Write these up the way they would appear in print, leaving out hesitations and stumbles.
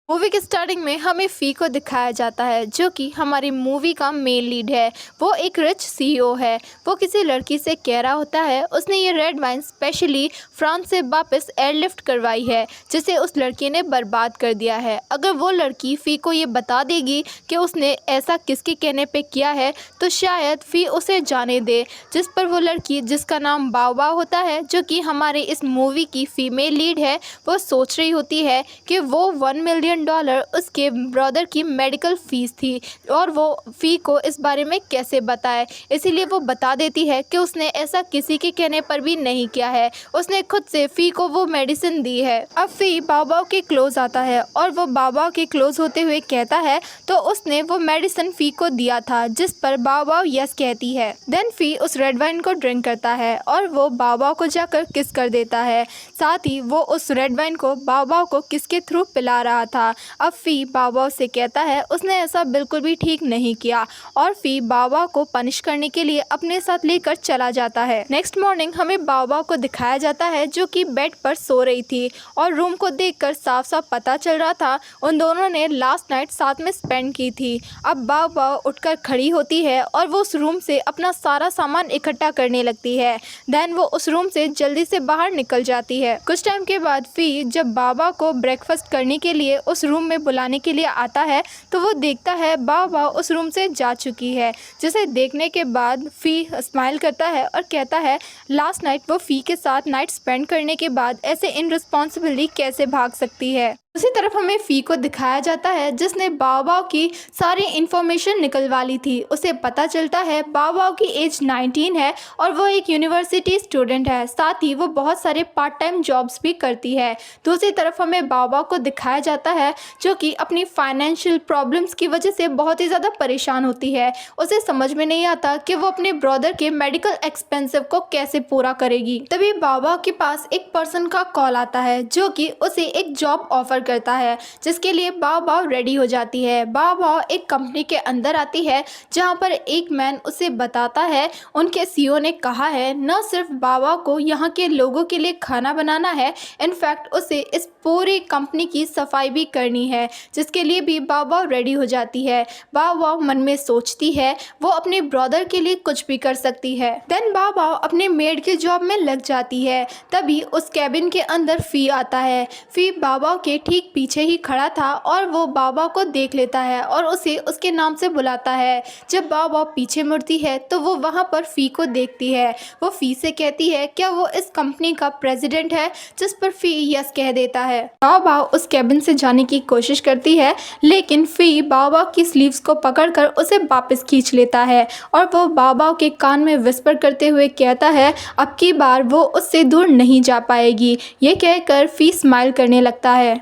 Movie के starting में हमें फ़ी को दिखाया जाता है जो कि हमारी मूवी का मेन लीड है। वो एक रिच सीईओ है। वो किसी लड़की से कह रहा होता है उसने ये रेड वाइन स्पेशली फ्रांस से वापस एयरलिफ्ट करवाई है जिसे उस लड़की ने बर्बाद कर दिया है। अगर वो लड़की फ़ी को ये बता देगी कि उसने ऐसा किसके कहने पे किया है तो शायद फ़ी उसे जाने दे। जिस पर वो लड़की जिसका नाम बाओ बाओ होता है जो कि हमारे इस मूवी की फ़ीमेल लीड है वो सोच रही होती है कि वो $1 मिलियन उसके ब्रदर की मेडिकल फीस थी और वो फ़ी को इस बारे में कैसे बताए। इसीलिए वो बता देती है कि उसने ऐसा किसी के कहने पर भी नहीं किया है, उसने खुद से फ़ी को वो मेडिसिन दी है। अब फ़ी बाओ बाओ के क्लोज आता है और वो बाओ बाओ के क्लोज होते हुए कहता है तो उसने वो मेडिसिन फ़ी को दिया था, जिस पर बाओ बाओ यस कहती है। देन फ़ी उस रेड वाइन को ड्रिंक करता है और वो बाओ बाओ को जाकर किस कर देता है। साथ ही वो उस रेड वाइन को बाओ बाओ को किसके थ्रू पिला रहा था। अब फ़ी बाओ बाओ से कहता है उसने ऐसा बिल्कुल भी ठीक नहीं किया और फ़ी बाओ बाओ को पनिश करने के लिए अपने साथ लेकर चला जाता है। नेक्स्ट मॉर्निंग हमें बाओ बाओ को दिखाया जाता है जो कि बेड पर सो रही थी और रूम को देखकर साफ साफ पता चल रहा था उन दोनों ने लास्ट नाइट साथ में स्पेंड की थी। अब बाओ बाओ उठकर खड़ी होती है और वो उस रूम से अपना सारा सामान इकट्ठा करने लगती है। देन वो उस रूम से जल्दी से बाहर निकल जाती है। कुछ टाइम के बाद फ़ी जब बाओ बाओ को ब्रेकफास्ट करने के लिए उस रूम में बुलाने के लिए आता है तो वो देखता है बाओ बाओ उस रूम से जा चुकी है, जिसे देखने के बाद फ़ी स्माइल करता है और कहता है लास्ट नाइट वो फ़ी के साथ नाइट स्पेंड करने के बाद ऐसे इनरिस्पॉन्सिबली कैसे भाग सकती है। उसी तरफ हमें फ़ी को दिखाया जाता है जिसने बाओ बाओ की सारी इन्फॉर्मेशन निकलवा ली थी। उसे पता चलता है बाओ बाओ की एज 19 है और वो एक यूनिवर्सिटी स्टूडेंट है। साथ ही वो बहुत सारे पार्ट टाइम जॉब्स भी करती है। दूसरी तरफ हमें बाओ बाओ को दिखाया जाता है जो कि अपनी फाइनेंशियल प्रॉब्लम्स की वजह से बहुत ही ज़्यादा परेशान होती है। उसे समझ में नहीं आता कि वो अपने ब्रदर के मेडिकल एक्सपेंसिव को कैसे पूरा करेगी। तभी बाओ बाओ के पास एक पर्सन का कॉल आता है जो कि उसे एक जॉब ऑफर करता है, जिसके लिए बाओ बाओ रेडी हो जाती है। बाओ बाओ एक कंपनी के अंदर आती है जहां पर एक मैन उसे बताता है उनके सीईओ ने कहा है न सिर्फ बाओ बाओ को यहाँ के लोगों के लिए खाना बनाना है, इनफैक्ट उसे इस पूरी कंपनी की सफाई भी करनी है, जिसके लिए भी बाओ बाओ रेडी हो जाती है। बाओ बाओ मन में सोचती है वो अपने ब्रदर के लिए कुछ भी कर सकती है। देन बाओ बाओ अपने मेड के जॉब में लग जाती है। तभी उस कैबिन के अंदर फ़ी आता है। फ़ी बाओ बाओ के ठीक पीछे ही खड़ा था और वो बाओ बाओ को देख लेता है और उसे उसके नाम से बुलाता है। जब बाओ बाओ पीछे मुड़ती है तो वो वहाँ पर फ़ी को देखती है। वो फ़ी से कहती है क्या वो इस कंपनी का प्रेसिडेंट है, जिस पर फ़ी यस कह देता है। बाओ बाओ उस कैबिन से जाने की कोशिश करती है लेकिन फ़ी बाओ बाओ की स्लीव्स को पकड़कर उसे वापस खींच लेता है और वो बाओ बाओ के कान में विस्पर करते हुए कहता है अब की बार वो उससे दूर नहीं जा पाएगी। ये कहकर फ़ी स्माइल करने लगता है।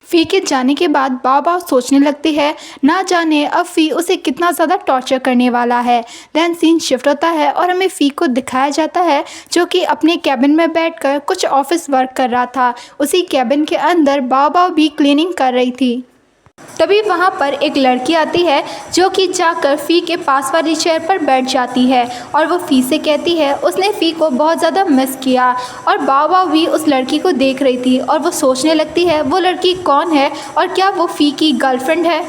फ़ी के जाने के बाद बाओ बाओ सोचने लगती है ना जाने अब फ़ी उसे कितना ज़्यादा टॉर्चर करने वाला है। देन सीन शिफ्ट होता है और हमें फ़ी को दिखाया जाता है जो कि अपने कैबिन में बैठकर कुछ ऑफिस वर्क कर रहा था। उसी कैबिन के अंदर बाओ बाओ भी क्लीनिंग कर रही थी। तभी वहाँ पर एक लड़की आती है जो कि जाकर फ़ी के पास वाली चेयर पर बैठ जाती है और वो फ़ी से कहती है उसने फ़ी को बहुत ज़्यादा मिस किया। और बाओ बाओ भी उस लड़की को देख रही थी और वो सोचने लगती है वो लड़की कौन है और क्या वो फ़ी की गर्लफ्रेंड है।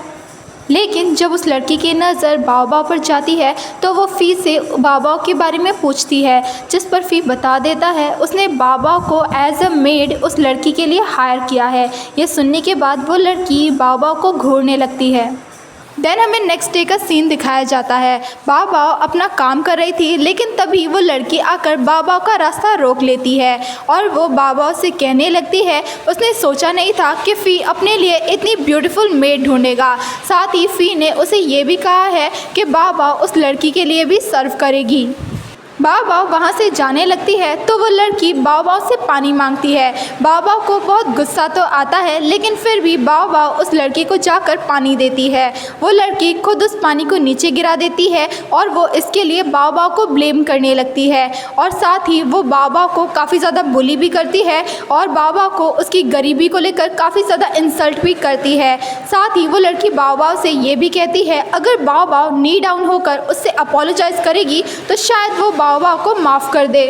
लेकिन जब उस लड़की की नज़र बाओ बाओ पर जाती है तो वो फ़ी से बाओ बाओ के बारे में पूछती है, जिस पर फ़ी बता देता है उसने बाओ बाओ को एज अ मेड उस लड़की के लिए हायर किया है। ये सुनने के बाद वो लड़की बाओ बाओ को घूरने लगती है। देन हमें नेक्स्ट डे का सीन दिखाया जाता है। बाओ बाओ अपना काम कर रही थी लेकिन तभी वो लड़की आकर बाओ बाओ का रास्ता रोक लेती है और वो बाओ बाओ से कहने लगती है उसने सोचा नहीं था कि फ़ी अपने लिए इतनी ब्यूटीफुल मेड ढूंढेगा। साथ ही फ़ी ने उसे ये भी कहा है कि बाओ बाओ उस लड़की के लिए भी सर्व करेगी। बाओ बाओ वहाँ से जाने लगती है तो वो लड़की बाओ बाओ से पानी मांगती है। बाओ बाओ को बहुत गुस्सा तो आता है लेकिन फिर भी बाओ बाओ उस लड़की को जाकर पानी देती है। वो लड़की खुद उस पानी को नीचे गिरा देती है और वो इसके लिए बाओ बाओ को ब्लेम करने लगती है और साथ ही वो बाओ बाओ को काफ़ी ज़्यादा बुली भी करती है और बाओ बाओ को उसकी गरीबी को लेकर काफ़ी ज़्यादा इंसल्ट भी करती है। साथ ही वो लड़की बाओ बाओ से ये भी कहती है अगर बाओ बाओ नी डाउन होकर उससे अपोलोजाइज़ करेगी तो शायद वो बाओ बाओ को माफ़ कर दे।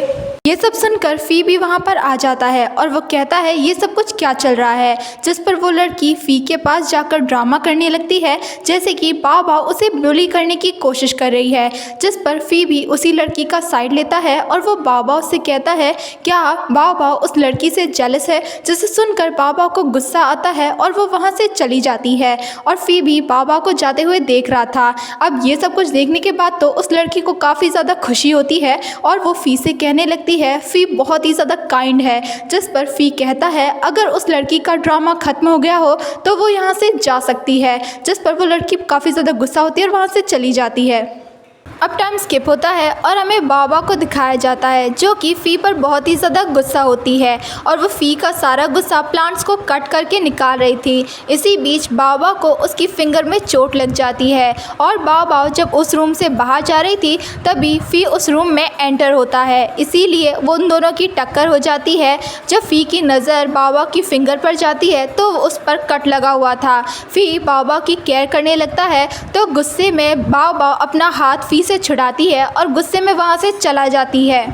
ये सब सुनकर फ़ी भी वहाँ पर आ जाता है और वो कहता है ये सब कुछ क्या चल रहा है, जिस पर वो लड़की फ़ी के पास जाकर ड्रामा करने लगती है जैसे कि बाबा उसे बुली करने की कोशिश कर रही है, जिस पर फ़ी भी उसी लड़की का साइड लेता है और वो बाबा उससे कहता है क्या बाबा उस लड़की से जेलस है, जिसे सुनकर बाबा को गुस्सा आता है और वो वहाँ से चली जाती है और फ़ी भी बाबा को जाते हुए देख रहा था। अब ये सब कुछ देखने के बाद तो उस लड़की को काफ़ी ज़्यादा खुशी होती है और वो फ़ी से कहने लगती है फ़ी बहुत ही ज़्यादा काइंड है, जिस पर फ़ी कहता है अगर उस लड़की का ड्रामा ख़त्म हो गया हो तो वो यहाँ से जा सकती है, जिस पर वो लड़की काफ़ी ज़्यादा गुस्सा होती है और वहाँ से चली जाती है। अब टाइम स्किप होता है और हमें बाबा को दिखाया जाता है जो कि फ़ी पर बहुत ही ज़्यादा गुस्सा होती है और वो फ़ी का सारा गुस्सा प्लांट्स को कट करके निकाल रही थी। इसी बीच बाबा को उसकी फिंगर में चोट लग जाती है और बाबा जब उस रूम से बाहर जा रही थी तभी फ़ी उस रूम में एंटर होता है, इसीलिए वो उन दोनों की टक्कर हो जाती है। जब फ़ी की नज़र बाबा की फिंगर पर जाती है तो उस पर कट लगा हुआ था। फ़ी बाबा की केयर करने लगता है तो गुस्से में बाबा अपना हाथ फ़ी से छुड़ाती है और गुस्से में वहाँ से चला जाती है।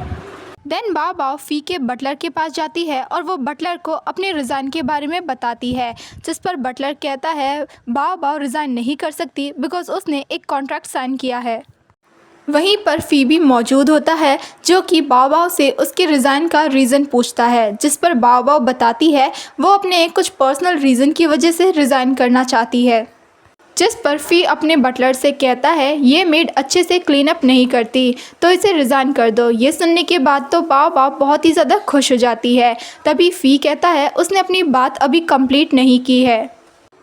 देन बाबा फ़ी के बटलर के पास जाती है और वो बटलर को अपने रिज़ाइन के बारे में बताती है, जिस पर बटलर कहता है बाबा रिज़ाइन नहीं कर सकती बिकॉज़ उसने एक कॉन्ट्रैक्ट साइन किया है। वहीं पर फ़ी भी मौजूद होता है जो कि बाबा से उसके रिज़ाइन का रीज़न पूछता है, जिस पर बाबा बताती है वो अपने कुछ पर्सनल रीज़न की वजह से रिज़ाइन करना चाहती है, जिस पर फ़ी अपने बटलर से कहता है ये मेड अच्छे से क्लीन अप नहीं करती तो इसे रिज़ाइन कर दो। ये सुनने के बाद तो बाबा बहुत ही ज़्यादा खुश हो जाती है। तभी फ़ी कहता है उसने अपनी बात अभी कंप्लीट नहीं की है।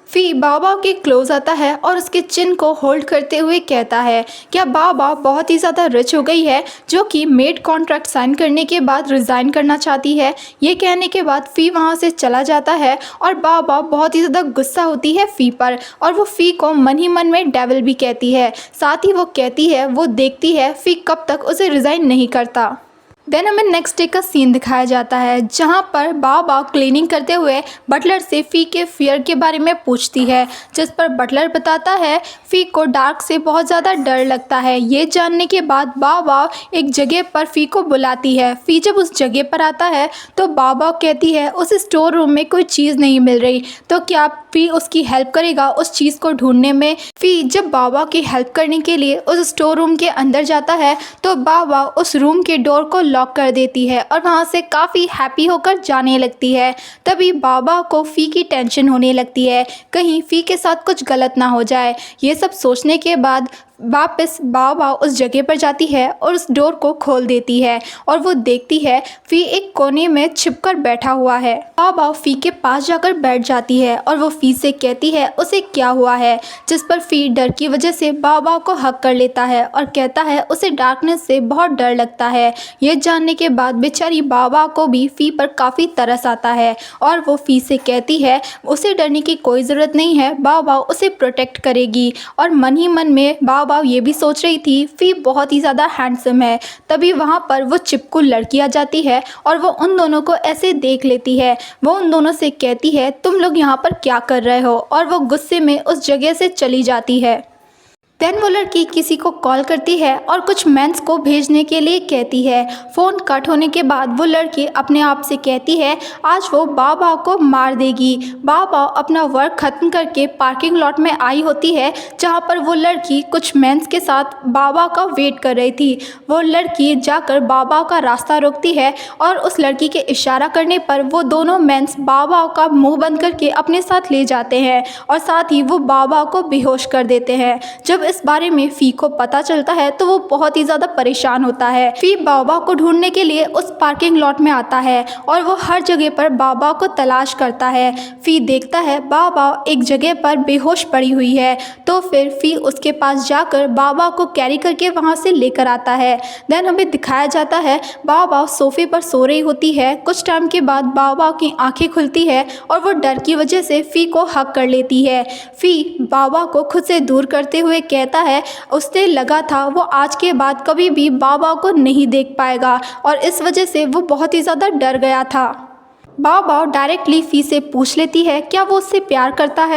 फ़ी बाबा के क्लोज आता है और उसके चिन को होल्ड करते हुए कहता है क्या बाबा बहुत ही ज़्यादा रिच हो गई है जो कि मेड कॉन्ट्रैक्ट साइन करने के बाद रिज़ाइन करना चाहती है। ये कहने के बाद फ़ी वहाँ से चला जाता है और बाबा बहुत ही ज़्यादा गुस्सा होती है फ़ी पर और वो फ़ी को मन ही मन में डेविल भी कहती है। साथ ही वो कहती है वो देखती है फ़ी कब तक उसे रिज़ाइन नहीं करता। देन हमें नेक्स्ट डे का सीन दिखाया जाता है जहाँ पर बाबा क्लीनिंग करते हुए बटलर से फ़ी के फियर के बारे में पूछती है, जिस पर बटलर बताता है फ़ी को डार्क से बहुत ज़्यादा डर लगता है। ये जानने के बाद बाबा एक जगह पर फ़ी को बुलाती है। फ़ी जब उस जगह पर आता है तो बाबा कहती है उस स्टोर रूम में कोई चीज़ नहीं मिल रही तो क्या फ़ी उसकी हेल्प करेगा उस चीज़ को ढूंढने में। फ़ी जब बाबा की हेल्प करने के लिए उस स्टोर रूम के अंदर जाता है तो बाबा उस रूम के डोर को लॉक कर देती है और वहाँ से काफ़ी हैप्पी होकर जाने लगती है। तभी बाबा को फ़ी की टेंशन होने लगती है कहीं फ़ी के साथ कुछ गलत ना हो जाए। ये सब सोचने के बाद वापस बाबा उस जगह पर जाती है और उस डोर को खोल देती है और वो देखती है फ़ी एक कोने में छिपकर बैठा हुआ है। बाबा फ़ी के पास जाकर बैठ जाती है और वो फ़ी से कहती है उसे क्या हुआ है, जिस पर फ़ी डर की वजह से बाबा को हक कर लेता है और कहता है उसे डार्कनेस से बहुत डर लगता है। ये जानने के बाद बेचारी बाबा को भी फ़ी पर काफ़ी तरस आता है और वो फ़ी से कहती है उसे डरने की कोई ज़रूरत नहीं है, बाबा उसे प्रोटेक्ट करेगी। और मन ही मन में बाबा ये भी सोच रही थी फ़ी बहुत ही ज़्यादा हैंडसम है। तभी वहाँ पर वो चिपकू लड़की आ जाती है और वो उन दोनों को ऐसे देख लेती है। वो उन दोनों से कहती है तुम लोग यहाँ पर क्या कर रहे हो, और वो गुस्से में उस जगह से चली जाती है। देन वो लड़की किसी को कॉल करती है और कुछ मेंस को भेजने के लिए कहती है। फ़ोन कट होने के बाद वो लड़की अपने आप से कहती है आज वो बाबा को मार देगी। बाबा अपना वर्क ख़त्म करके पार्किंग लॉट में आई होती है जहाँ पर वो लड़की कुछ मेंस के साथ बाबा का वेट कर रही थी। वो लड़की जाकर बाबा का रास्ता रोकती है और उस लड़की के इशारा करने पर वो दोनों मेंस बाबा का मुंह बंद करके अपने साथ ले जाते हैं और साथ ही वो बाबा को बेहोश कर देते हैं। जब इस बारे में फ़ी को पता चलता है तो वो बहुत ही ज़्यादा परेशान होता है। फ़ी बाबा को ढूंढने के लिए उस पार्किंग लॉट में आता है और वो हर जगह पर बाबा को तलाश करता है। फ़ी देखता है बाबा एक जगह पर बेहोश पड़ी हुई है तो फिर फ़ी उसके पास जाकर बाबा को कैरी करके वहाँ से लेकर आता है। देन हमें दिखाया जाता है बाबा सोफ़े पर सो रही होती है। कुछ टाइम के बाद बाबा की आंखें खुलती है और वो डर की वजह से फ़ी को हक कर लेती है। फ़ी बाबा को खुद से दूर करते हुए कहता है उसे लगा था वो आज के बाद कभी भी बाबा को नहीं देख पाएगा और इस वजह से वो बहुत ही ज़्यादा डर गया था। बाबा डायरेक्टली फ़ी से पूछ लेती है क्या वो उससे प्यार करता है।